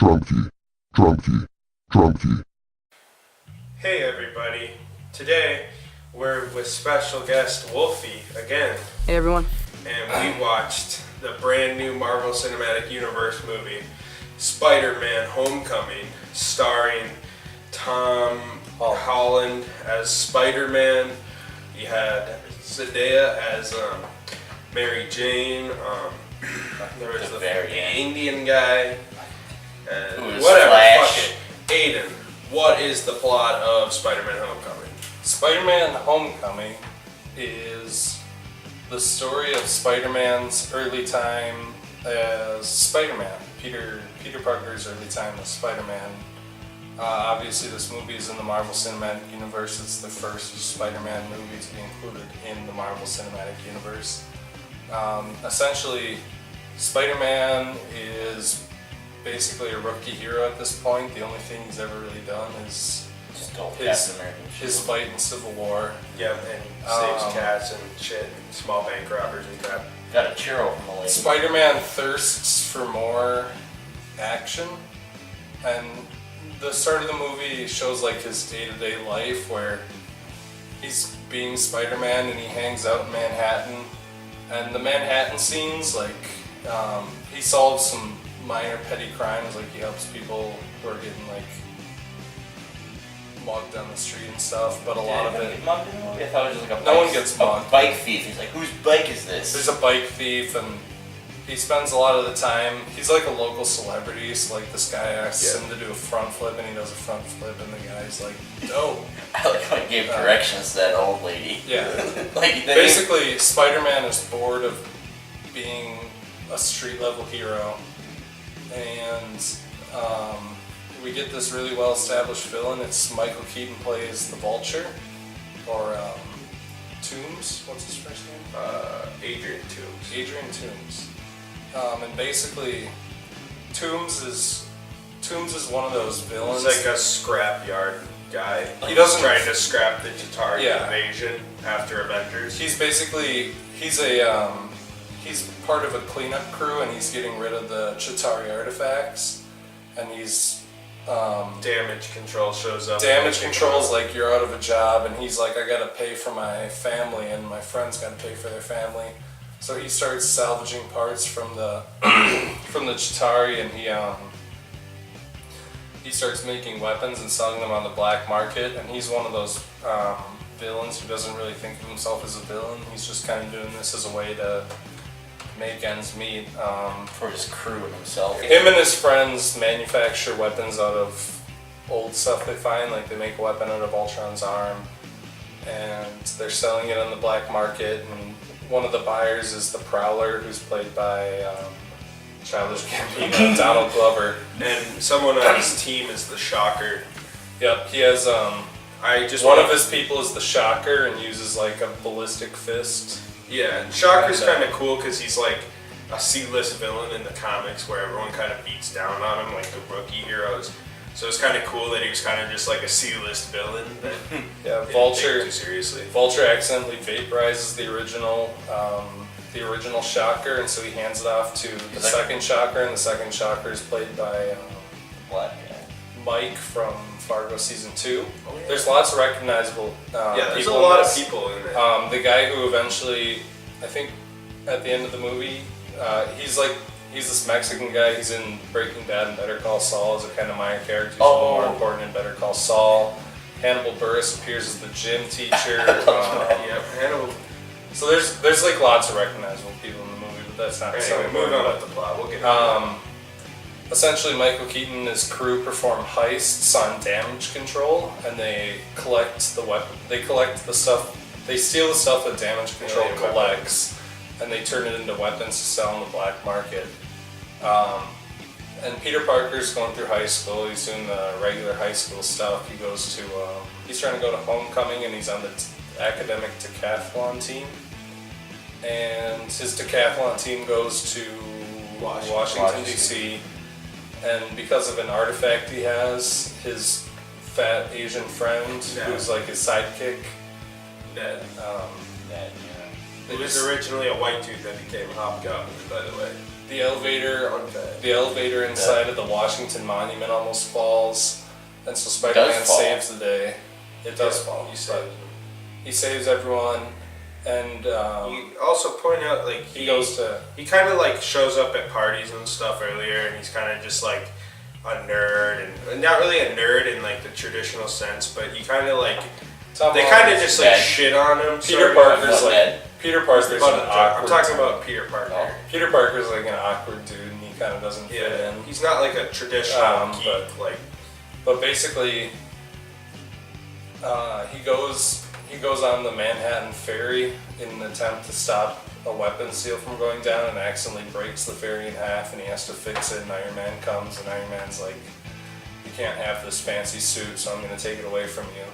Drunkview. Hey everybody, today we're with special guest Wolfy again. Hey everyone. And we watched the brand new Marvel Cinematic Universe movie, Spider-Man Homecoming, starring Tom Holland as Spider-Man. You had Zendaya as Mary Jane. There was the Indian guy. Whatever, fuck it. Aidan, what is the plot of Spider-Man Homecoming? Spider-Man Homecoming is the story of Spider-Man's early time as Spider-Man. Peter Parker's early time as Spider-Man. Obviously this movie is in the Marvel Cinematic Universe. It's the first Spider-Man movie to be included in the Marvel Cinematic Universe. Essentially, Spider-Man is basically a rookie hero at this point. The only thing he's ever really done is his fight in Civil War. Yep, and saves cats and shit, and small bank robbers and crap. Got a churro from the lady. Spider-Man thirsts for more action, and the start of the movie shows like his day-to-day life where he's being Spider-Man and he hangs out in Manhattan. And the Manhattan scenes, like, he solves some minor petty crimes, like he helps people who are getting like mugged on the street and stuff, but a lot of it... Get mugged in the movie? I thought it was like a no one gets mugged. A bike thief. He's like, whose bike is this? There's a bike thief, and he spends a lot of the time... He's like a local celebrity, so like this guy asks him to do a front flip, and he does a front flip, and the guy's like, dope. I like how he gave directions to that old lady. Yeah. Like, basically, Spider-Man is bored of being a street-level hero, and we get this really well-established villain. It's Michael Keaton plays the Vulture, or Toomes. What's his first name? Adrian Toomes. Adrian Toomes. And basically, Toomes is one of those villains. He's like a scrapyard guy. He doesn't trying to scrap the Chitauri invasion after Avengers. He's basically he's part of a cleanup crew, and he's getting rid of the Chitauri artifacts, and he's damage control shows up. Damage control's like, you're out of a job, and he's like, I gotta pay for my family, and my friends gotta pay for their family. So he starts salvaging parts from the from the Chitauri, and he starts making weapons and selling them on the black market. And he's one of those villains who doesn't really think of himself as a villain. He's just kind of doing this as a way to make ends meet. For his crew and himself. Him and his friends manufacture weapons out of old stuff they find. Like they make a weapon out of Ultron's arm, and they're selling it on the black market. And one of the buyers is the Prowler, who's played by Childish Gambino, Donald Glover. And someone on his team is the Shocker. Yep, he has one of his people is the Shocker and uses like a ballistic fist. Yeah, and Shocker's kind of cool because he's like a C-list villain in the comics where everyone kind of beats down on him, like the rookie heroes. So it's kind of cool that he was kind of just like a C-list villain that Vulture take too seriously. Vulture accidentally vaporizes the original Shocker, and so he hands it off to the second Shocker, and the second Shocker is played by Mike from Fargo season 2. Oh, yeah. There's lots of recognizable there's people a lot of people in it. The guy who eventually, I think, at the end of the movie, he's this Mexican guy. He's in Breaking Bad and Better Call Saul as a kind of minor character. He's a little more important in Better Call Saul. Hannibal Buress appears as the gym teacher. Hannibal. So there's like lots of recognizable people in the movie, but that's not so important. Moving on with the plot. We'll get into it. Essentially, Michael Keaton and his crew perform heists on damage control, and they collect the weapon. They collect the stuff. They steal the stuff that damage control collects, and they turn it into weapons to sell on the black market. And Peter Parker's going through high school. He's doing the regular high school stuff. He goes to. He's trying to go to homecoming, and he's on the academic decathlon team. And his decathlon team goes to Washington D.C. And because of an artifact he has, his fat Asian friend, who's like his sidekick, He was originally a white dude that became Hobgoblin, by the way. the elevator inside of the Washington Monument almost falls, and so Spider-Man saves the day. It does fall. He saves everyone, and you also point out like he kind of like shows up at parties and stuff earlier, and he's kind of just like a nerd, and not really a nerd in like the traditional sense, but he kind of like they kind of just like shit on him. Peter Parker's an awkward. I'm talking about Peter Parker. Oh. Peter Parker's like an awkward dude, and he kind of doesn't fit in. He's not like a traditional geek, but basically, he goes on the Manhattan ferry in an attempt to stop a weapons seal from going down, and accidentally breaks the ferry in half, and he has to fix it. And Iron Man comes, and Iron Man's like, "You can't have this fancy suit, so I'm going to take it away from you."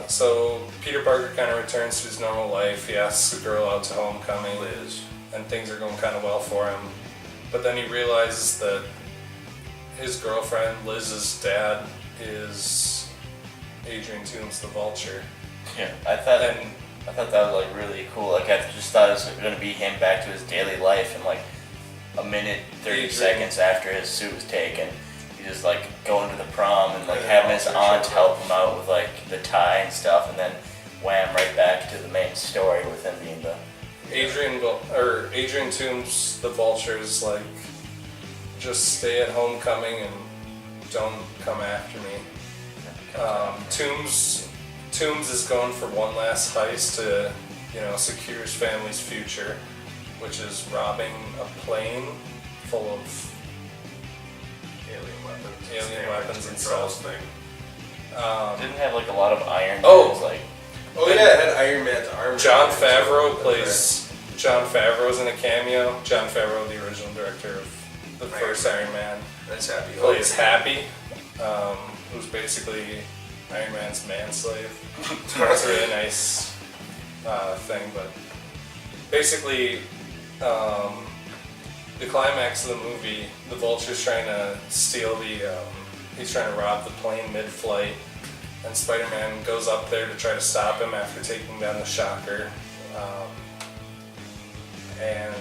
So Peter Parker kind of returns to his normal life. He asks the girl out to homecoming, Liz, and things are going kind of well for him. But then he realizes that his girlfriend, Liz's dad, is Adrian Toomes the Vulture. Yeah, I thought that was like really cool. Like I just thought it was going to be him back to his daily life in like a minute, 30 seconds after his suit was taken. He just like going to the prom and like having his aunt help him out with like the tie and stuff, and then wham, right back to the main story with him being the Adrian Toomes the Vulture is like, just stay at homecoming and don't come after me. Toomes is going for one last heist to, secure his family's future, which is robbing a plane full of alien weapons and stuff. didn't have like a lot of Iron Man. It had Iron Man's armor. Jon Favreau's in a cameo. Jon Favreau, the original director of the first Iron Man. That's Happy. Plays Happy, who's basically Iron Man's manslave. That's a really nice thing, but basically, the climax of the movie, the Vulture's trying to steal he's trying to rob the plane mid-flight, and Spider-Man goes up there to try to stop him after taking down the shocker, and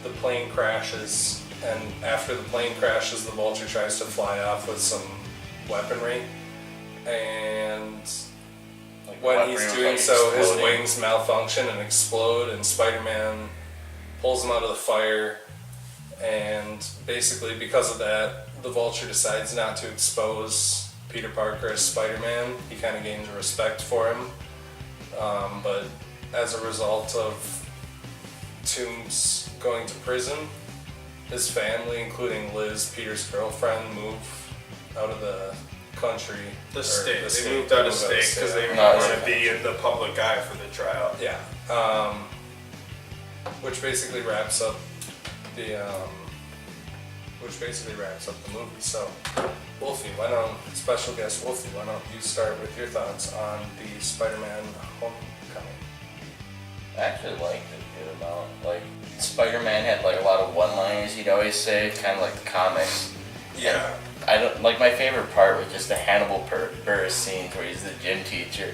the plane crashes, and after the plane crashes, the Vulture tries to fly off with some weaponry, and when he's doing so, his wings malfunction and explode, and Spider-Man pulls him out of the fire, and basically because of that, the Vulture decides not to expose Peter Parker as Spider-Man. He kind of gains respect for him, but as a result of Toomes going to prison, his family, including Liz, Peter's girlfriend, move out of the country. They moved out of state because they didn't want to be in the public eye for the trial. Yeah. Which basically wraps up the movie. So, Wolfy, special guest Wolfy, why don't you start with your thoughts on the Spider-Man Homecoming? I actually liked it a good amount. Like, Spider-Man had like a lot of one-liners he'd always say, kind of like the comics. Yeah. And my favorite part was just the Hannibal Buress scenes where he's the gym teacher.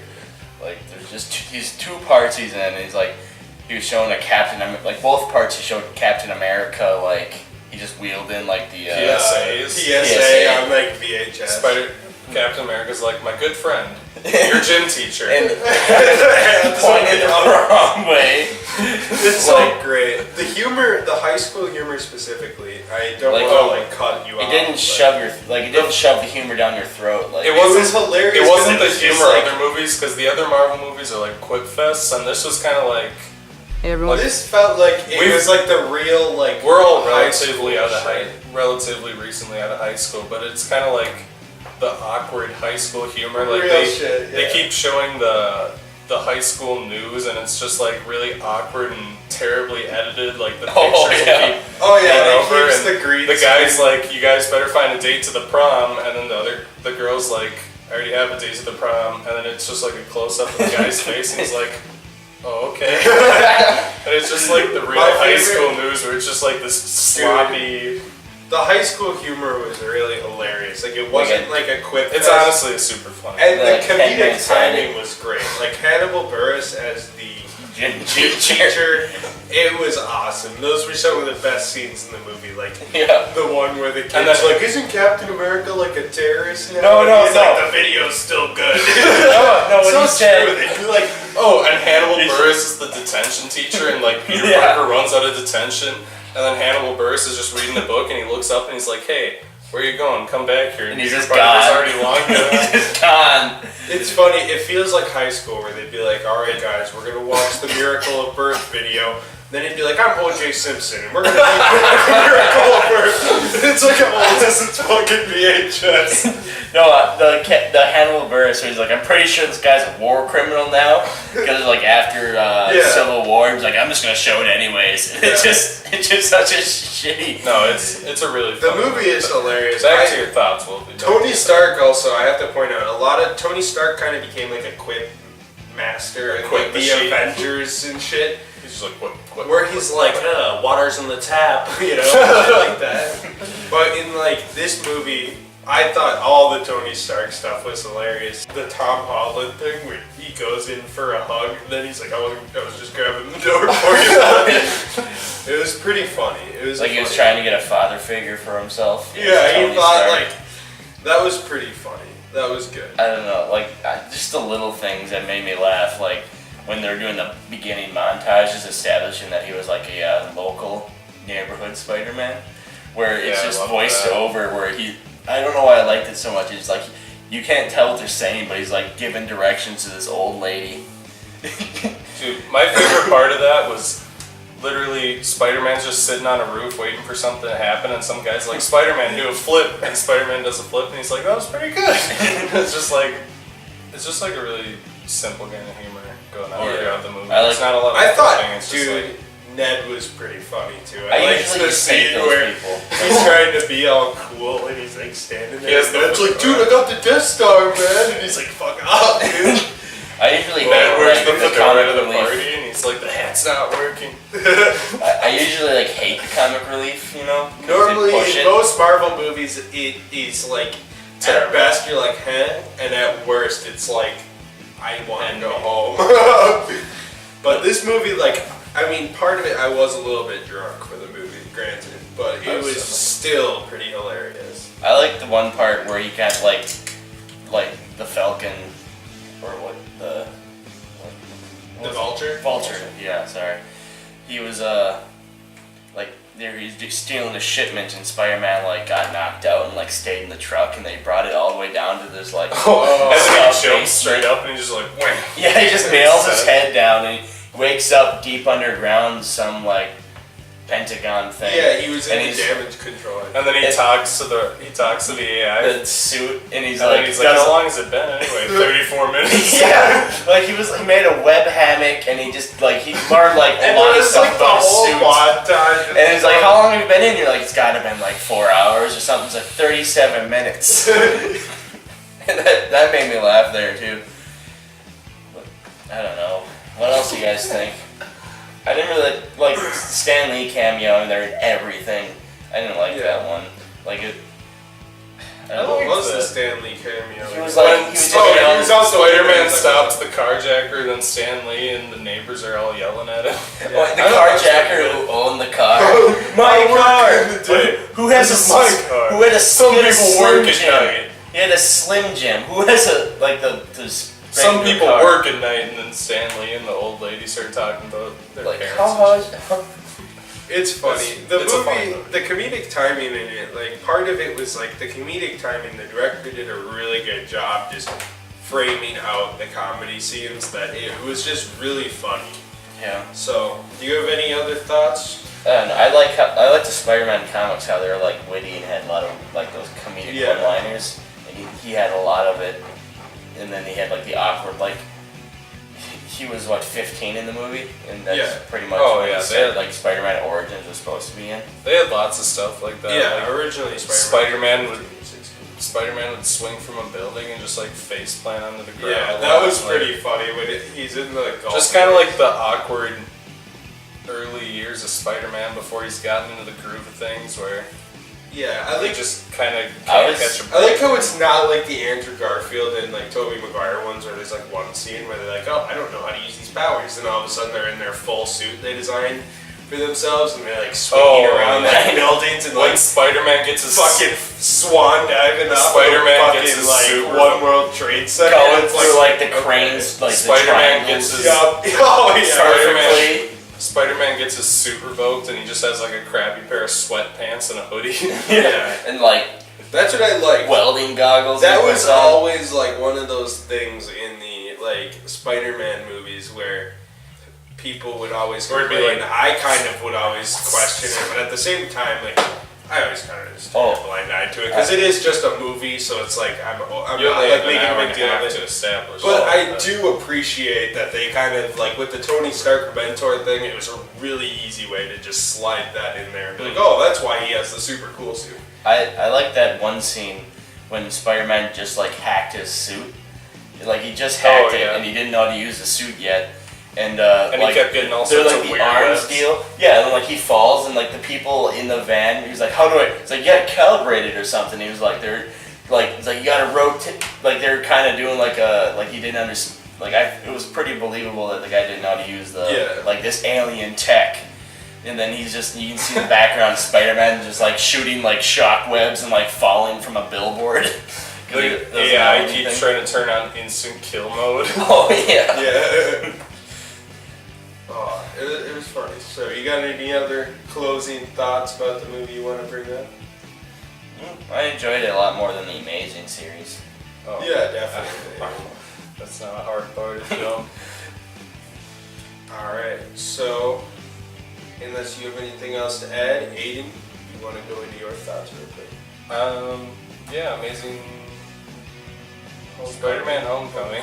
Like, there's just these two parts he's in, and he's like, he was showing both parts he showed Captain America, like, he just wheeled in like the PSA on like VHS. Captain America's like, my good friend, your gym teacher. And pointed the wrong way. It's so great. The humor, the high school humor specifically, I don't want to cut you off. It didn't shove the humor down your throat. Like, it was hilarious. It wasn't the humor of other movies, because the other Marvel movies are like quip fests, and this was kind of like. This felt like it was like the real like. We're all relatively recently out of high school, but it's kind of like the awkward high school humor. Like they keep showing the high school news, and it's just like really awkward and terribly edited. Like the pictures keeps the green. The guy's like, "You guys better find a date to the prom," and then the girl's like, "I already have a date to the prom," and then it's just like a close up of the guy's face, and he's like. Oh, okay. And it's just like the real high school news where it's just like this sloppy. The high school humor was really hilarious. Like, it wasn't like a quip. It's honestly super funny. And the comedic timing was great. Like, Hannibal Buress as the gym teacher. It was awesome. Those were some of the best scenes in the movie. Like the one where the kid's like, "Isn't Captain America like a terrorist now?" No. Like, the video's still good. no, what he said. They'd be like, and Hannibal Buress is the detention teacher, and like Peter Parker runs out of detention, and then Hannibal Buress is just reading the book, and he looks up and he's like, "Hey, where are you going? Come back here." And he's Peter just Parker's gone. already long gone. He's just gone. it's funny. It feels like high school where they'd be like, "All right, guys, we're gonna watch the Miracle of Birth video." Then he'd be like, "I'm O.J. Simpson, and we're gonna do the Miracle of Birth." It's like how old is this fucking VHS? No, the Hannibal Buress, he's like, I'm pretty sure this guy's a war criminal now, because like after Civil War, he's like, I'm just gonna show it anyways. It's just such a shitty. No, it's a really. The movie is hilarious. Back to your thoughts, Wolfy. Tony Stark also, I have to point out, a lot of Tony Stark kind of became like a quip master and like the machine. Avengers and shit. He's just like, what? Where he's like, water's in the tap, shit like that. But in like this movie, I thought all the Tony Stark stuff was hilarious. The Tom Holland thing where he goes in for a hug, and then he's like, I was just grabbing the door for you. It was pretty funny. It was like he was trying to get a father figure for himself. Yeah, he thought like that was pretty funny. That was good. I don't know, like just the little things that made me laugh, like when they were doing the beginning montages establishing that he was like a local neighborhood Spider-Man, where it's just voiced over, where I don't know why I liked it so much, it's like, you can't tell what they're saying, but he's like giving directions to this old lady. Dude, my favorite part of that was literally Spider-Man's just sitting on a roof waiting for something to happen, and some guy's like, Spider-Man, do a flip, and Spider-Man does a flip, and he's like, that was pretty good. it's just like a really simple kind of humor going on throughout the movie. It's not a lot of I thought, it's just dude, Ned was pretty funny too. I like usually the scene those where people. he's trying to be all cool and he's like standing there. Yes, And Ned's like, dude, I got the Death Star, man. And he's like, fuck off, dude. I usually Ned wears hate the like, the fedora comic to the relief. party, and he's like, the hat's not working. I usually like hate the comic relief, you know? 'cause Normally, they push in it. most Marvel movies, it's like, at best you're like, and at worst it's like, I want to go home. But this movie, like, I mean, part of it I was a little bit drunk for the movie, granted, but it was still pretty hilarious. I like the one part where he kind of like the Falcon, or what the Vulture? Vulture. Yeah, sorry. He was like he's just stealing a shipment, and Spider-Man like got knocked out and like stayed in the truck, and they brought it all the way down to this like. And then he jumps basement. straight up, and he's just like, wham. Yeah, he just nails his head down, and he wakes up deep underground, some like Pentagon thing. Yeah, he was in And the he's- damage control. And then he talks to the AI. The suit, and he's And like, then he's like, how long has it been anyway? 34 minutes. Yeah, like he made a web hammock, and he just like he learned like a And lot it of was stuff like the about his whole suit. montage. And it's like, how long have you been in? You're like, it's gotta been like 4 hours or something. It's like 37 minutes. And that made me laugh there too. But, I don't know. What else do you guys think? I didn't really like Stan Lee cameo in there and everything. I didn't like that one. Like it. I don't know. What was the Stan Lee cameo? He was like, When he was he was also Spider-Man like- stops the carjacker, then Stan Lee and the neighbors are all yelling at him. the carjacker who owned the car. My car. Wait, Who has This a is my car. Who had a Some he had a people Slim work at Jim. night. He had a Slim Jim. Who has a like the Some regular people car. work at night, and then Stan Lee and the old lady start talking about their Like parents. how It's funny. It's a fun movie, movie. the comedic timing in it, like part of it was like the comedic timing. The director did a really good job just framing out the comedy scenes. That it was just really funny. Yeah. So, do you have any other thoughts? And I like the Spider-Man comics, how they're like witty and had a lot of like those comedic Yeah. one-liners. And he had a lot of it. And then he had like the awkward like. He was what 15 in the movie, and that's pretty much Oh, what yeah, he said, they- like Spider-Man Origins was supposed to be in. They had lots of stuff like that. Yeah, like originally Spider-Man would swing from a building and just like face plant onto the ground. Yeah, that was Like, pretty funny when he's in the golf. Just kind of like the awkward early years of Spider-Man before he's gotten into the groove of things, where Yeah, I They like just kind of I can't was- catch a break. I like how it's not like the Andrew Garfield and like Tobey Maguire ones where there's like one scene where they're like, oh, I don't know how to use these powers, and all of a sudden they're in their full suit they designed for themselves, and they're like swinging around like buildings and when like Spider-Man gets his fucking swan diving off Spider-Man of gets fucking his like super- One World Trade Center. Going It's through like the okay. cranes, like Spider-Man the gets triangles. his- Yeah. Oh yeah. Perfectly. Spider-Man gets his suit revoked and he just has like a crappy pair of sweatpants and a hoodie. Yeah. And like That's what I like. welding goggles. That he was puts on. always like one of those things in the like Spider-Man movies where people would always Or it'd be complain. like- I kind of would always question it, but at the same time, like I always kind of just turn a blind eye to it because it is just a movie, so it's like I'm You not only like have an making hour a and big a deal half of to it. establish. But all I that. do appreciate that they kind of like with the Tony Stark mentor thing. It was a really easy way to just slide that in there and be like, oh, that's why he has the super cool suit. I like that one scene when Spider-Man just like hacked his suit. Like he just hacked it and he didn't know how to use the suit yet. And And like, he kept getting all they're sorts like of the weird arms webs. deal. Yeah, and then like he falls and like the people in the van, he's like, how do I? It's like you gotta calibrate it or something. He was like, they're like, it's like you gotta rotate. Like they're kind of doing like a like he didn't understand. Like it was pretty believable that the guy didn't know how to use the like this alien tech. And then he's just, you can see the background Spider-Man just like shooting like shock webs and like falling from a billboard. The AI keeps trying to turn on instant kill mode. Oh yeah. Yeah. Oh, it was funny. So, you got any other closing thoughts about the movie you want to bring up? I enjoyed it a lot more than the Amazing series. Oh. Yeah, definitely. That's not a hard part of the film. Alright, so, unless you have anything else to add, Aidan, you want to go into your thoughts real quick? Yeah, Amazing Spider-Man Homecoming.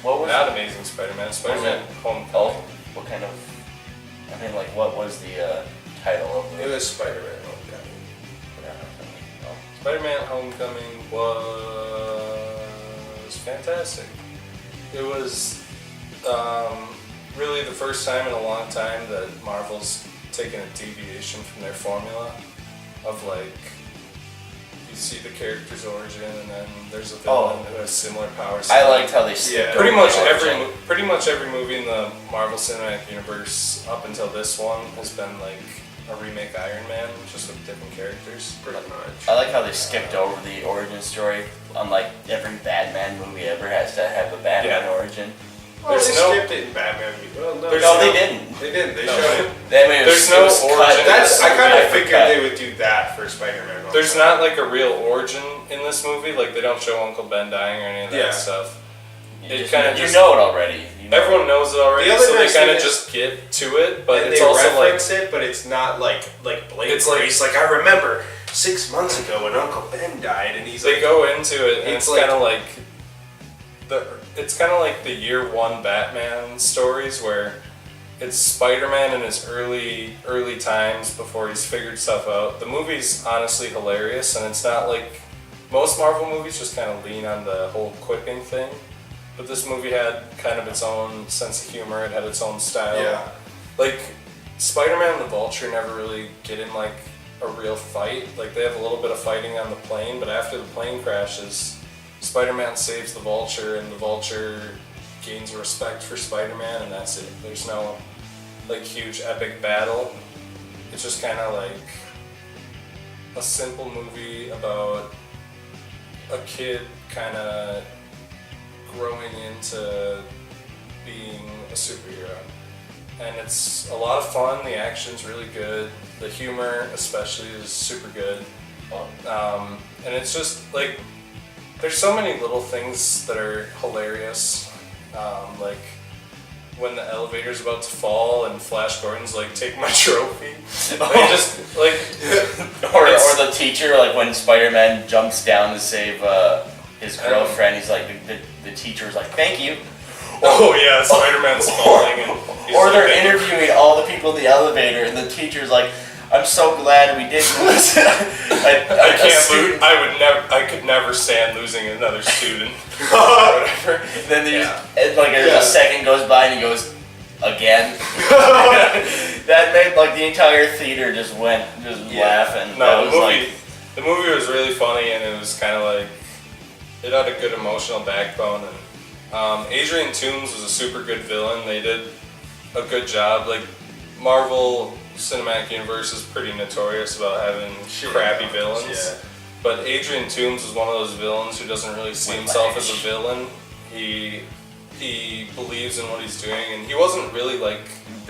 What was Not Amazing Spider-Man, Spider-Man Homecoming. Oh, what kind of? I mean, like, what was the title of It the? was Spider-Man Homecoming. Oh. Spider-Man Homecoming was fantastic. It was really the first time in a long time that Marvel's taken a deviation from their formula of like, you see the character's origin and then there's a villain who has similar powers. I liked how they skipped Pretty over much the every origin. pretty much every movie in the Marvel Cinematic Universe up until this one has been like a remake Iron Man, just with different characters. Pretty much. I like how they skipped over the origin story. Unlike every Batman movie ever has to have a Batman origin. Well, There's they no- skipped it in Batman. Well, no, There's No, no- they didn't. They didn't. They No. showed it. I mean, There's no origin. cut. That's. I kind of Cut. figured they would do that for Spider-Man. There's not like a real origin in this movie. Like they don't show Uncle Ben dying or any of that Yeah. stuff. You It just- kinda you just- know it already. You know. Everyone knows it already, The other so they nice kind of thing is- just get to it. But and it's they also like reference it, but it's not like blatant. It's like- It's like I remember 6 months ago when Uncle Ben died, and he's they like, go into it, and It's it's like- kind of like it's kind of like the year one Batman stories where it's Spider-Man in his early times before he's figured stuff out. The movie's honestly hilarious, and it's not like most Marvel movies just kind of lean on the whole quipping thing. But this movie had kind of its own sense of humor. It had its own style. yeah, Like Spider-Man and the Vulture never really get in like a real fight. Like they have a little bit of fighting on the plane, but after the plane crashes, Spider-Man saves the Vulture, and the Vulture gains respect for Spider-Man, and that's it. There's no like huge epic battle. It's just kind of like a simple movie about a kid kind of growing into being a superhero. And it's a lot of fun, the action's really good, the humor especially is super good. And it's just like, there's so many little things that are hilarious. Like when the elevator's about to fall and Flash Gordon's like, take my trophy. Like, just like, Or the teacher, like when Spider-Man jumps down to save his girlfriend, he's like, the teacher's like, thank you. oh yeah, Spider-Man's falling and he's Or like, they're "Thank you." interviewing all the people in the elevator, and the teacher's like, I'm so glad we didn't lose. I can't lose. I could never stand losing another student. Or whatever. Then they Yeah. and like a second goes by and he goes, again. That made like the entire theater just laughing. No, That the was movie. the movie was really funny, and it was kind of like it had a good emotional backbone. And Adrian Toomes was a super good villain. They did a good job. Like Marvel Cinematic Universe is pretty notorious about having crappy villains. Yeah. But Adrian Toomes was one of those villains who doesn't really see himself as a villain. He believes in what he's doing, and he wasn't really like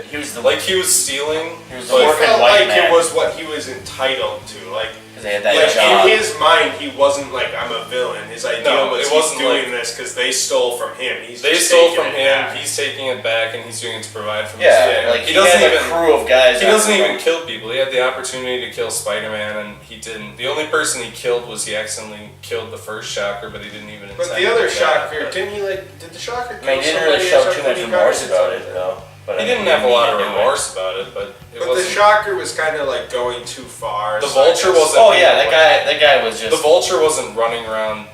He was the he was stealing. He was the But it orphan felt white like man. it was what he was entitled to. Like, Because they had that like job. in his mind, he wasn't like, I'm a villain. His idea was it he's wasn't doing like- this because they stole from him. They stole from him. He's taking it back, and he's doing it to provide for Yeah, himself. like he doesn't had a crew of guys. He that doesn't were- even kill people. He had the opportunity to kill Spider-Man, and he didn't. The only person he killed was he accidentally killed the first Shocker, but he didn't even. But intend the other to do that. Shocker, didn't he like? Did the Shocker? I mean, he kill didn't really somebody show or too much something? remorse He about it, something. though. But He I mean, didn't have a lot of do it. remorse about it, but it But wasn't. the Shocker was kind of like going too far. The so I Vulture guess- wasn't- Oh yeah, that guy was just. The Vulture wasn't running around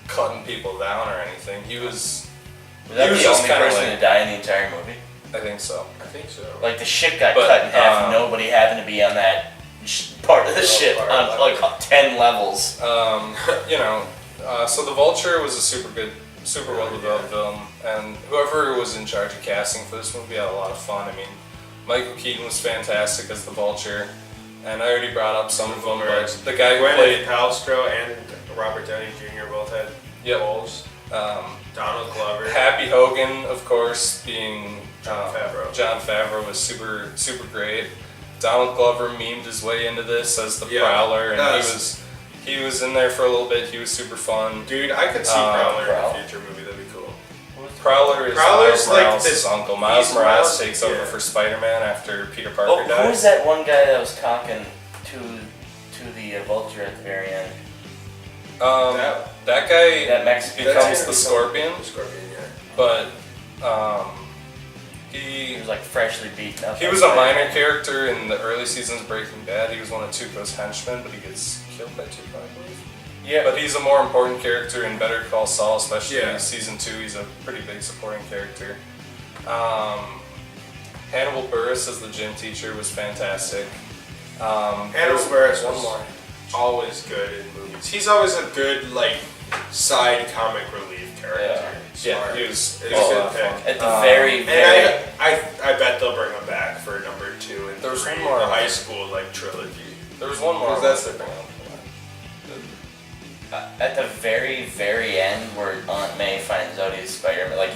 cutting people down or anything. He was. Was that he was the just only kinda person like- to die in the entire movie? I think so. I think so. Like the ship got But, cut in half, and nobody happened to be on that part of the ship part on of like 10 levels. So the Vulture was a super well developed villain, and whoever was in charge of casting for this movie had a lot of fun. I mean, Michael Keaton was fantastic as the Vulture, and I already brought up some of them, but the guy who Gwyneth played Paltrow and Robert Downey Jr. both had roles. Donald Glover. Happy Hogan, of course, being Jon Favreau. Jon Favreau was super great. Donald Glover memed his way into this as the Yeah, Prowler, and that's- he was in there for a little bit. He was super fun. Dude, I could see Prowler in a future movie. That'd be cool. Prowler's Prowler's Miles like Morales' this- uncle. Miles he's Morales Miles- takes over yeah. for Spider-Man after Peter Parker Oh, who dies. was that one guy that was talking to the Vulture at the very end? That guy That Mexican becomes guy? the Scorpion, The Scorpion, yeah. but He he was like freshly beaten up. was a minor character in the early seasons of Breaking Bad. He was one of Tuco's henchmen, but he gets killed by Tuco, I believe. Yeah, But he's a more important character in Better Call Saul, especially Yeah. in season 2. He's a pretty big supporting character. Hannibal Buress as the gym teacher was fantastic. Hannibal Buress was always good in movies. He's always a good, like, side comic relief character. Yeah, Smart. he was It's a a lot good of fun. pick. at the very, And very. I bet they'll bring him back for number 2 and There was 3, one more. the high school like trilogy. There was one more. Because that's I the wanted to bring up. At the very, very end, where Aunt May finds out he's Spider-Man, like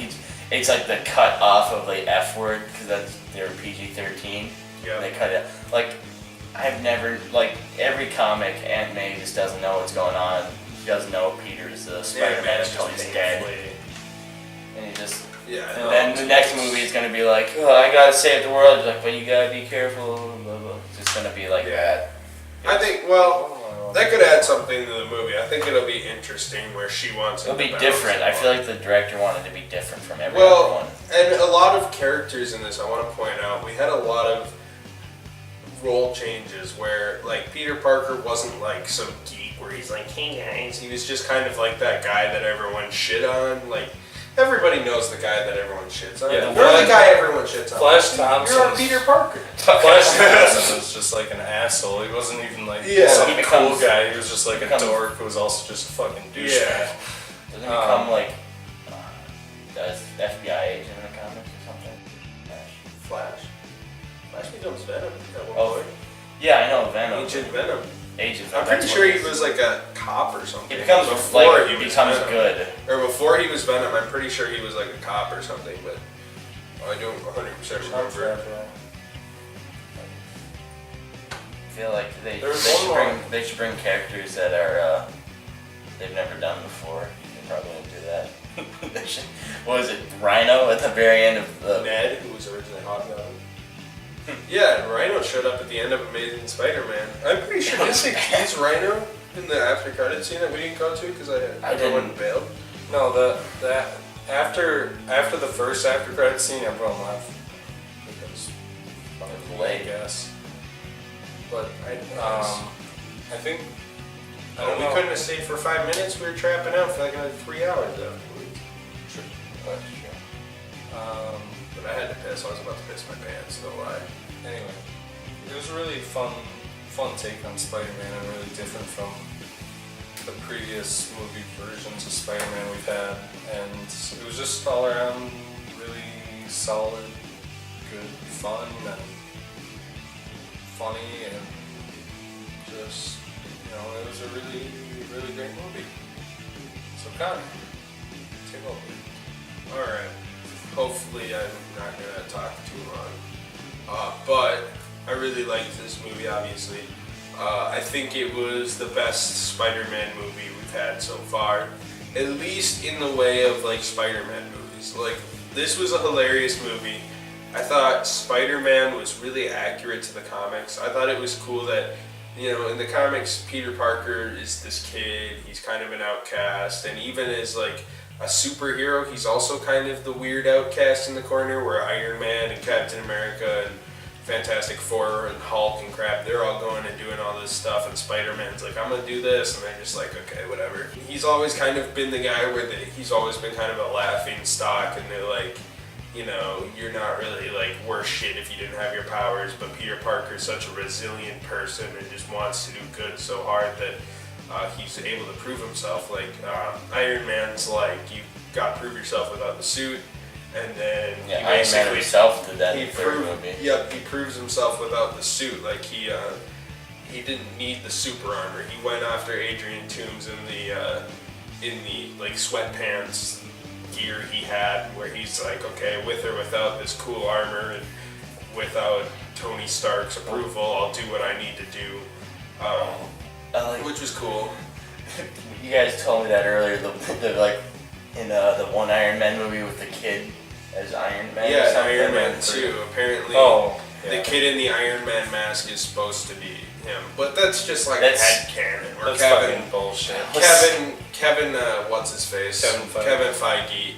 it's like the cut off of the F word because they're PG-13. Yeah. And they cut it. Like I've never like every comic, Aunt May just doesn't know what's going on. She doesn't know Peter's the Spider-Man until he's dead, and he just. Yeah. And then the next movie is gonna be like, oh, I gotta save the world. He's like, but you gotta be careful. Blah, blah. It's just gonna be like that. I think, well, that could add something to the movie. I think it'll be interesting where she wants It'll it be to balance different. it I feel out. like the director wanted to be different from every other Well, one. and a lot of characters in this, I want to point out, we had a lot of role changes where, like, Peter Parker wasn't like some geek where he's like, hey guys, he was just kind of like that guy that everyone shit on. Like, everybody knows the guy that everyone shits on. Yeah, You're the guy everyone shits on. Flash Thompson. You're Peter Parker. Flash Thompson was just like an asshole. He wasn't even like Yeah. some He cool becomes- guy. He was just like a becomes- dork who was also just a fucking douchebag. Yeah. Doesn't he become like does FBI agent in the comics or something? Flash. Flash becomes Venom at one Oh, point. yeah, I know Venom. Ancient Venom. Agent. I'm pretty sure he was like a cop or something. He becomes before like he was becomes Venom. good. Or before he was Venom, I'm pretty sure he was like a cop or something, but I don't 100% remember. I feel like they There's should one more. bring they should bring characters that are they've never done before. They probably won't do that. They should- what was it? Rhino at the very end of the. Ned, who was originally Hobgoblin. Yeah, Rhino showed up at the end of Amazing Spider-Man. I'm pretty sure didn't they tease Rhino in the after credit scene that we didn't go to because everyone didn't. bailed. No, that after the first after credit scene, everyone left because It was I late. guess. But I think I Oh, don't we know. couldn't have stayed for 5 minutes. We were trapping out for like another 3 hours afterwards. Sure. But I had to piss. I was about to piss my pants. No lie. Anyway, it was a really fun fun take on Spider-Man and really different from the previous movie versions of Spider-Man we've had, and it was just all around really solid, good fun and funny, and just, it was a really, really great movie. So Connor, take over. Alright. Hopefully I'm not going to talk too long. But I really liked this movie, obviously. I think it was the best Spider-Man movie we've had so far. At least in the way of like Spider-Man movies. Like, this was a hilarious movie. I thought Spider-Man was really accurate to the comics. I thought it was cool that, in the comics, Peter Parker is this kid, he's kind of an outcast, and even as like a superhero, he's also kind of the weird outcast in the corner, where Iron Man and Captain America and Fantastic Four and Hulk and crap, they're all going and doing all this stuff, and Spider-Man's like, I'm gonna do this, and they're just like, okay, whatever. He's always kind of been the guy where he's always been kind of a laughing stock, and they're like, you're not really like worth shit if you didn't have your powers, but Peter Parker's such a resilient person and just wants to do good so hard that he's able to prove himself. Like, Iron Man's like, you gotta prove yourself without the suit. And then Iron Man himself did that in the third movie. Yep, he proves himself without the suit. Like, he didn't need the super armor. He went after Adrian Toomes in the like sweatpants gear he had, where he's like, okay, with or without this cool armor and without Tony Stark's approval, I'll do what I need to do. Which was cool. You guys told me that earlier. The like in the one Iron Man movie with the kid as Iron Man. Yeah, Iron Man 2. Apparently, the kid in the Iron Man mask is supposed to be him, but that's just like headcanon. Or That's Kevin, fucking bullshit. Kevin, what's his face? Kevin Feige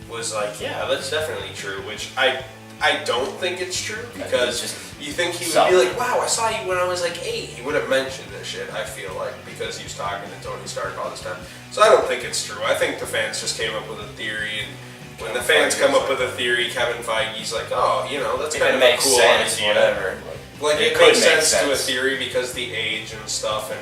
was like, yeah, that's definitely true. Which I don't think it's true, because you think he would be like, wow, I saw you when I was like 8. He would have mentioned this shit, I feel like, because he was talking to Tony Stark all this time. So I don't think it's true. I think the fans just came up with a theory, and when the fans come up with a theory, Kevin Feige's like, oh, that's kind of a cool idea. Whatever. Like, it makes sense to a theory because the age and stuff, and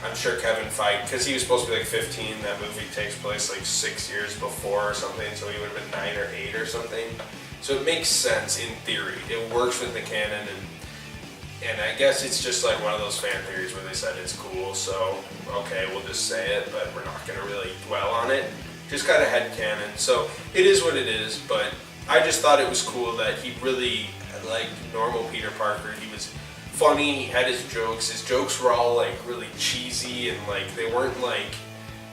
I'm sure Kevin Feige, because he was supposed to be like 15, that movie takes place like 6 years before or something, so he would have been 9 or 8 or something. So it makes sense in theory. It works with the canon, and I guess it's just like one of those fan theories where they said it's cool, so okay, we'll just say it, but we're not going to really dwell on it. Just kind of headcanon. So it is what it is, but I just thought it was cool that he really, like normal Peter Parker, he was funny, he had his jokes. His jokes were all like really cheesy, and like they weren't like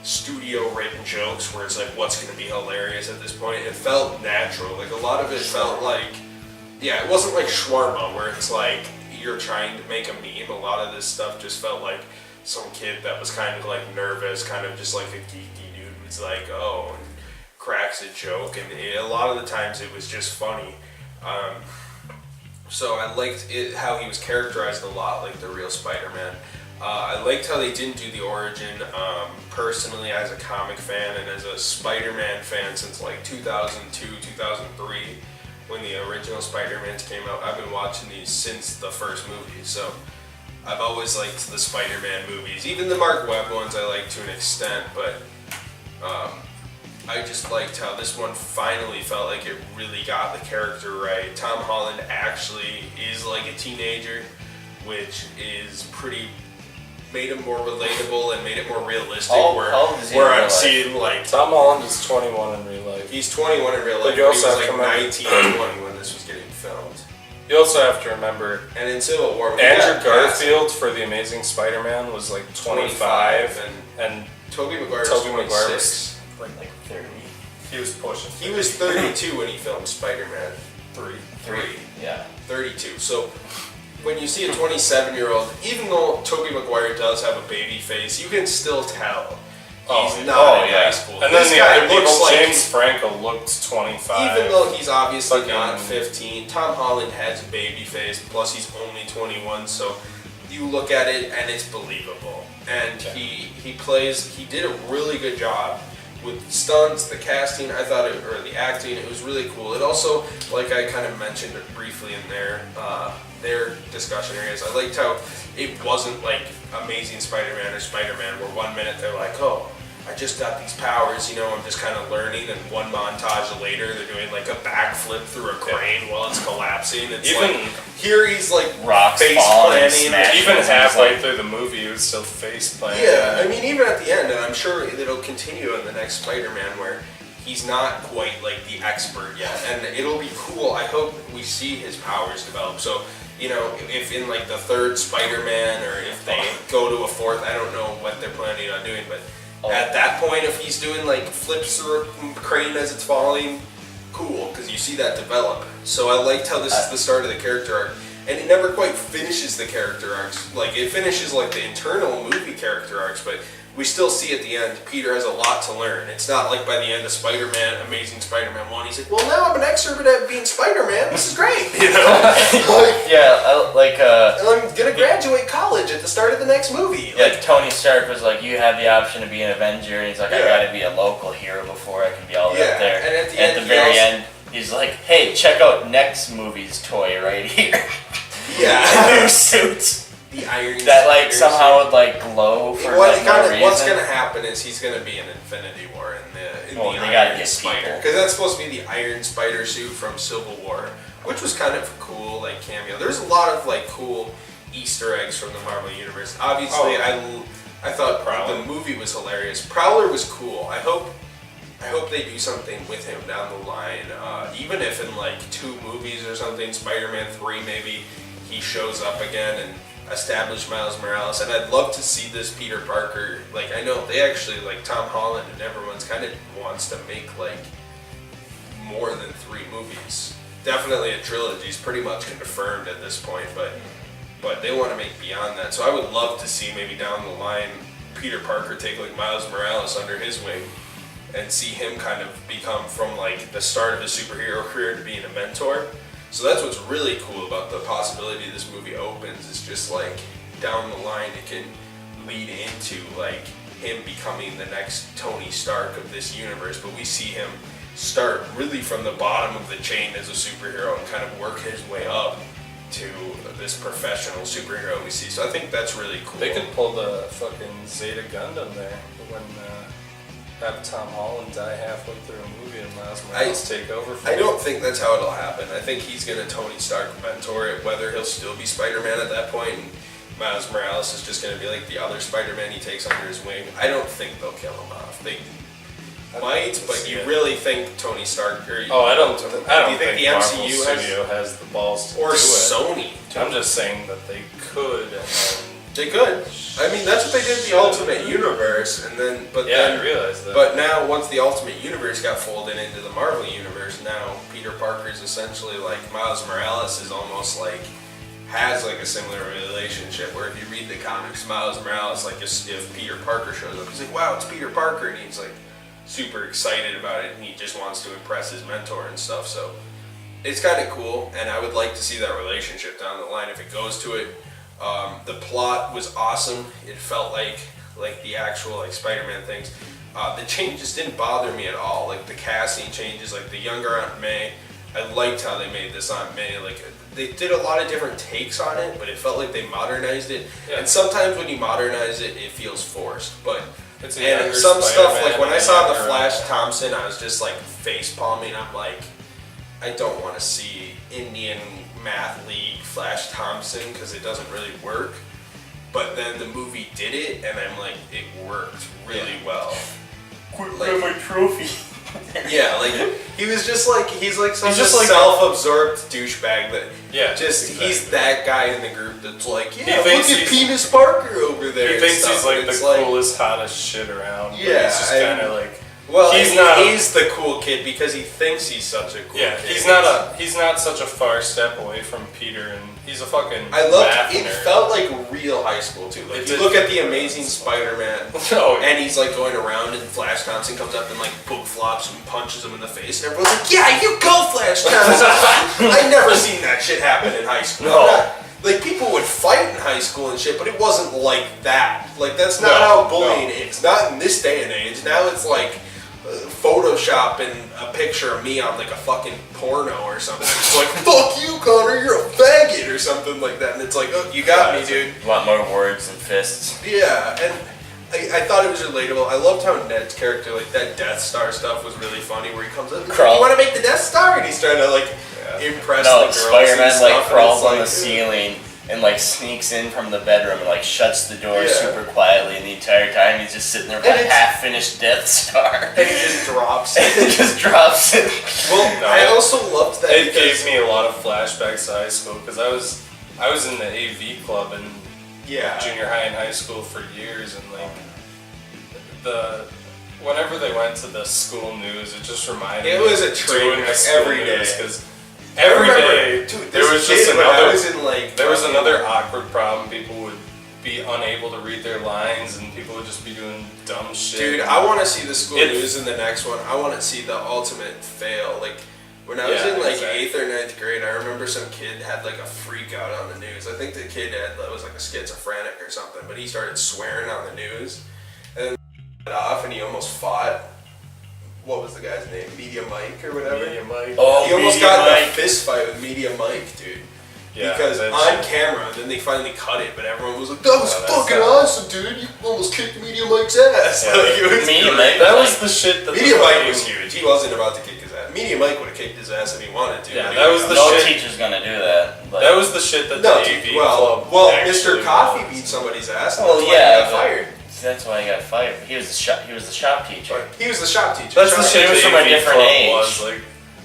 studio written jokes where it's like, what's going to be hilarious at this point. It felt natural. Like, a lot of it felt like, it wasn't like shawarma where it's like you're trying to make a meme. A lot of this stuff just felt like some kid that was kind of like nervous, kind of just like a geeky dude who's like, oh, and cracks a joke, and a lot of the times it was just funny. So I liked it, how he was characterized a lot like the real Spider-Man. I liked how they didn't do the origin. Personally, as a comic fan and as a Spider-Man fan since like 2002, 2003, when the original Spider-Mans came out, I've been watching these since the first movie. So I've always liked the Spider-Man movies. Even the Mark Webb ones I like to an extent, but I just liked how this one finally felt like it really got the character right. Tom Holland actually is like a teenager, which is made him more relatable and made it more realistic. Where I'm seeing like Tom Holland is 21 in real life. He's 21 in real life. But he was like 19 or 20 when this was getting filmed. You also have to remember, and in Civil War, Andrew Garfield for the Amazing Spider-Man was like 25, and Tobey Maguire was like 30. He was pushing. He was 32 when he filmed Spider-Man 3. Yeah. 32. So when you see a 27-year-old, even though Tobey Maguire does have a baby face, you can still tell he's not in high school. And then the other people, James Franco looked 25. Even though he's obviously not 15, Tom Holland has a baby face, plus he's only 21, so you look at it and it's believable. And he did a really good job with stunts, the casting, I thought or the acting, it was really cool. It also, like I kind of mentioned it briefly in their discussion areas, I liked how it wasn't like Amazing Spider-Man or Spider-Man where 1 minute they're like, oh, I just got these powers, I'm just kind of learning, and one montage later they're doing like a backflip through a crane while it's collapsing. It's even like, here he's like rocks face falling, planning. even halfway through the movie, he was still face planting. Yeah, I mean, even at the end, and I'm sure it'll continue in the next Spider-Man where he's not quite like the expert yet, and it'll be cool. I hope we see his powers develop. So, if in like the third Spider-Man, or if they go to a fourth, I don't know what they're planning on doing, but at that point, if he's doing like flips through a crane as it's falling, cool, because you see that develop. So I liked how this is the start of the character arc, and it never quite finishes the character arcs. Like, it finishes like the internal movie character arcs, but we still see at the end Peter has a lot to learn. It's not like by the end of Spider-Man, Amazing Spider-Man 1, he's like, well, now I'm an expert at being Spider-Man. This is great. And I'm gonna graduate college at the start of the next movie. Yeah, Tony Stark was like, you have the option to be an Avenger, and he's like, I gotta be a local hero before I can be all the way up there. And at the very end, he's like, hey, check out next movie's toy right here. Yeah. New suit. The Iron that like Spider somehow suit. would like glow for no reason. What's gonna happen is he's gonna be in Infinity War in the Iron Spider, because that's supposed to be the Iron Spider suit from Civil War, which was kind of cool, like cameo. There's a lot of like cool Easter eggs from the Marvel Universe. Obviously, I thought the movie was hilarious. Prowler was cool. I hope they do something with him down the line. Even if in like 2 movies or something, Spider-Man 3 maybe, he shows up again and establish Miles Morales. And I'd love to see this Peter Parker. Like, I know they actually, like Tom Holland and everyone's kind of wants to make like more than 3 movies. Definitely a trilogy is pretty much confirmed at this point, but they want to make beyond that. So I would love to see maybe down the line Peter Parker take like Miles Morales under his wing and see him kind of become from like the start of his superhero career to being a mentor. So that's what's really cool about the possibility this movie opens. It's just like down the line it can lead into like him becoming the next Tony Stark of this universe, but we see him start really from the bottom of the chain as a superhero and kind of work his way up to this professional superhero we see. So I think that's really cool. They could pull the fucking Zeta Gundam there when have Tom Holland die halfway through a movie and Miles Morales take over for I don't think that's how it'll happen. I think he's going to Tony Stark mentor it, whether he'll still be Spider-Man at that point, and Miles Morales is just going to be like the other Spider-Man he takes under his wing. I don't think they'll kill him off. They might, but you really think Tony Stark? I don't do you think think the Marvel MCU Studio has the balls to or do it. Sony? I'm just saying that they could. They could. I mean, that's what they did in the Ultimate Universe, and then, I realized that. But now, once the Ultimate Universe got folded into the Marvel Universe, now Peter Parker is essentially like Miles Morales is almost like has like a similar relationship. Where if you read the comics, Miles Morales, like if Peter Parker shows up, he's like, "Wow, it's Peter Parker," and he's like super excited about it, and he just wants to impress his mentor and stuff. So it's kind of cool, and I would like to see that relationship down the line if it goes to it. The plot was awesome. It felt like the actual like Spider-Man things. The changes didn't bother me at all. Like the casting changes, like the younger Aunt May. I liked how they made this Aunt May. Like they did a lot of different takes on it, but it felt like they modernized it. Yeah. And sometimes when you modernize it, it feels forced. But and some stuff like when I saw the Flash Thompson, I was just like face palming. I'm like, I don't want to see Indian Math League Flash Thompson because it doesn't really work. But then the movie did it, and I'm like, it worked really well. Quit like, my trophy. Yeah, like he was just like he's such a self-absorbed douchebag that he's that guy in the group that's like, yeah, look at Penis Parker over there. He thinks he's like the coolest, hottest shit around. Yeah, he's just kind of like. Well, he's the cool kid because he thinks he's such a cool kid. He's not such a far step away from Peter, and he's a fucking. I loved it. Felt like real high school too. Like you look at the Amazing Spider-Man, and he's like going around, and Flash Thompson comes up and like book flops and punches him in the face, and everyone's like, "Yeah, you go, Flash Thompson." I never seen that shit happen in high school. No. Like, people would fight in high school and shit, but it wasn't like that. Like, that's not how bullying is. Not in this day and age. Now it's like, photoshopping a picture of me on like a fucking porno or something. It's like, fuck you, Connor, you're a faggot or something like that. And it's like, oh, you got me, dude. A lot more words and fists. Yeah, and I thought it was relatable. I loved how Ned's character, like that Death Star stuff was really funny where he comes up, you want to make the Death Star? And he's trying to like impress the girls. Spider-Man like crawls on the ceiling and like sneaks in from the bedroom and like shuts the door super quietly, and the entire time he's just sitting there with a half-finished Death Star. And he just drops it. And he just drops it. Well, I also loved that. It gave me a lot of flashbacks to high school because I was in the AV club in junior high and high school for years, and like whenever they went to the school news, it just reminded me. It was a train every day because every day there was just another like awkward problem. People would be unable to read their lines, and people would just be doing dumb shit. Dude, I want to see the school news in the next one. I want to see the ultimate fail. Like when I was in like 8th or 9th grade, I remember some kid had like a freak out on the news. I think the kid was like a schizophrenic or something, but he started swearing on the news, and then off, and he almost fought. What was the guy's name? Media Mike or whatever? Media Mike. Oh, he almost got in a fist fight with Media Mike, dude. Yeah, because on camera, then they finally cut it, but everyone was like, that was fucking awesome, dude. You almost kicked Media Mike's ass. Yeah, like, Media Mike, that was the shit that Media Mike was huge. He wasn't about to kick his ass. Media Mike would have kicked his ass if he wanted to. Yeah, that was the no shit. teacher's gonna do that. That was the shit that the AV club Mr. Coffee beat somebody's ass. And well, that's why he got fired. That's why he got fired. He was the shop teacher. He was the shop teacher. That's the shit. He was from a different age. Was like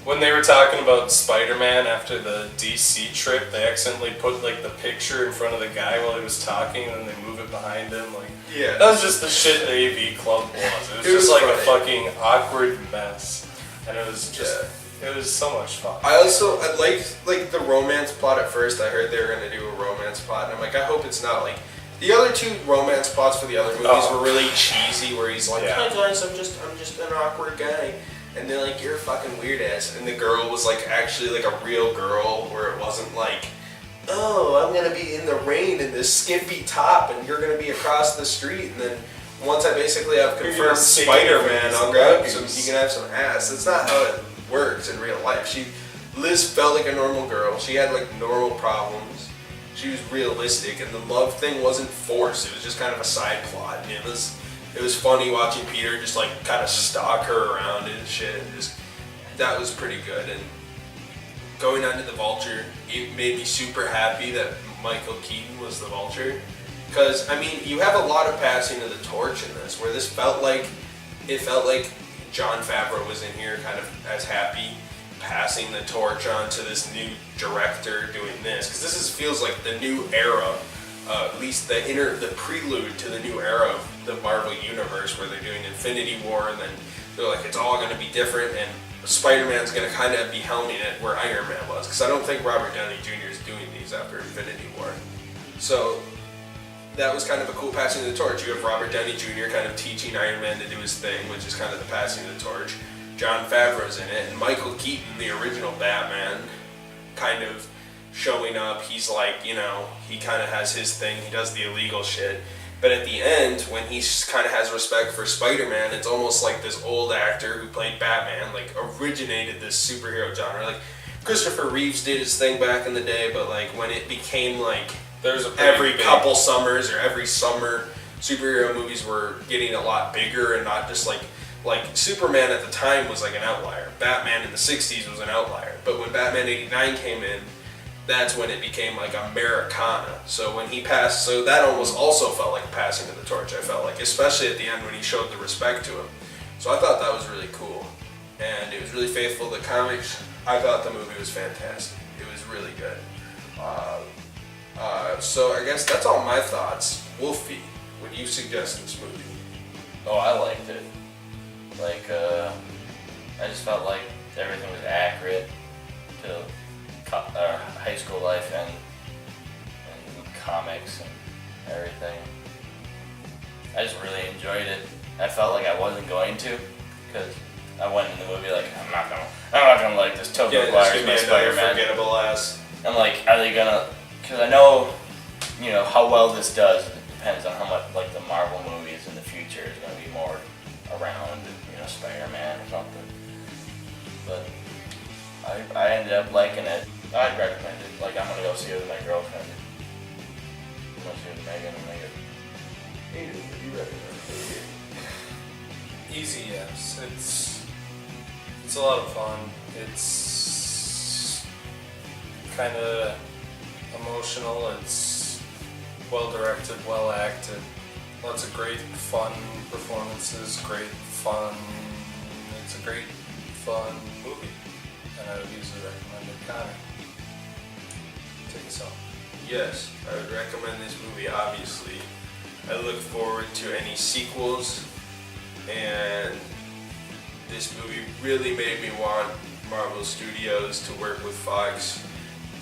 when they were talking about Spider-Man after the DC trip, they accidentally put like the picture in front of the guy while he was talking, and then they move it behind him. Like that was just the shit the AV club was. It was just like funny. A fucking awkward mess, and it was just. It was so much fun. I liked like the romance plot at first. I heard they were gonna do a romance plot, and I'm like, I hope it's not like. The other two romance plots for the other movies were really cheesy, where he's like, "Hi guys, I'm just an awkward guy," and they're like, "You're a fucking weird ass," and the girl was like actually like a real girl, where it wasn't like, "Oh, I'm gonna be in the rain in this skimpy top, and you're gonna be across the street," and then once I basically have confirmed Spider-Man, I'll grab some. You can have some ass. That's not how it works in real life. Liz felt like a normal girl. She had like normal problems. She was realistic, and the love thing wasn't forced. It was just kind of a side plot, and it was funny watching Peter just like kind of stalk her around and shit. That was pretty good. And going on to the Vulture, it made me super happy that Michael Keaton was the Vulture, because I mean you have a lot of passing of the torch in this, where it felt like Jon Favreau was in here kind of as happy passing the torch on to this new director doing this, because this feels like the new era, at least the prelude to the new era of the Marvel Universe, where they're doing Infinity War, and then they're like, it's all going to be different, and Spider-Man's going to kind of be helming it where Iron Man was, because I don't think Robert Downey Jr. is doing these after Infinity War. So that was kind of a cool passing of the torch. You have Robert Downey Jr. kind of teaching Iron Man to do his thing, which is kind of the passing of the torch. Jon Favreau's in it, and Michael Keaton, the original Batman, kind of showing up. He's like, he kind of has his thing. He does the illegal shit. But at the end, when he kind of has respect for Spider-Man, it's almost like this old actor who played Batman, like, originated this superhero genre. Like, Christopher Reeves did his thing back in the day, but, like, when it became, like, every couple summers or every summer, superhero movies were getting a lot bigger and not just, like Superman at the time was like an outlier. Batman in the 60s was an outlier. But when Batman 89 came in, that's when it became like Americana. So when he passed, so that almost also felt like passing of the torch, I felt like, especially at the end when he showed the respect to him. So I thought that was really cool. And it was really faithful to the comics. I thought the movie was fantastic. It was really good. So I guess that's all my thoughts. Wolfy, what do you suggest this movie? Oh, I liked it. Like, I just felt like everything was accurate to high school life and comics and everything. I just really enjoyed it. I felt like I wasn't going to, because I went in the movie like, I'm not gonna like this. Tobey Maguire's my Spider-Man. Forgettable ass. I'm like, are they gonna? Because I know, how well this does. It depends on how much like the Marvel movies in the future is gonna be more around. Spider-Man up liking it, I'd recommend it. Like, I'm gonna go see it with my girlfriend. I'm gonna see it with Megan and Megan. Aidan, would you recommend it? Easy, yes. It's a lot of fun. It's kind of emotional. It's well directed, well acted. Lots of great fun performances. Great fun. It's a great fun movie, and I would easily recommend it. Connor, take us home. Yes, I would recommend this movie, obviously. I look forward to any sequels, and this movie really made me want Marvel Studios to work with Fox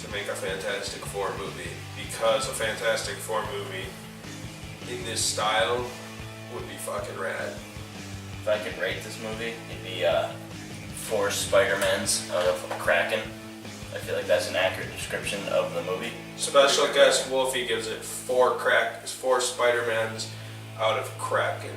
to make a Fantastic Four movie, because a Fantastic Four movie in this style would be fucking rad. If I could rate this movie, it'd be 4 Spider-Mans out of Kraken. I feel like that's an accurate description of the movie. Special guest Wolfy gives it 4 Spider-Mans out of Kraken.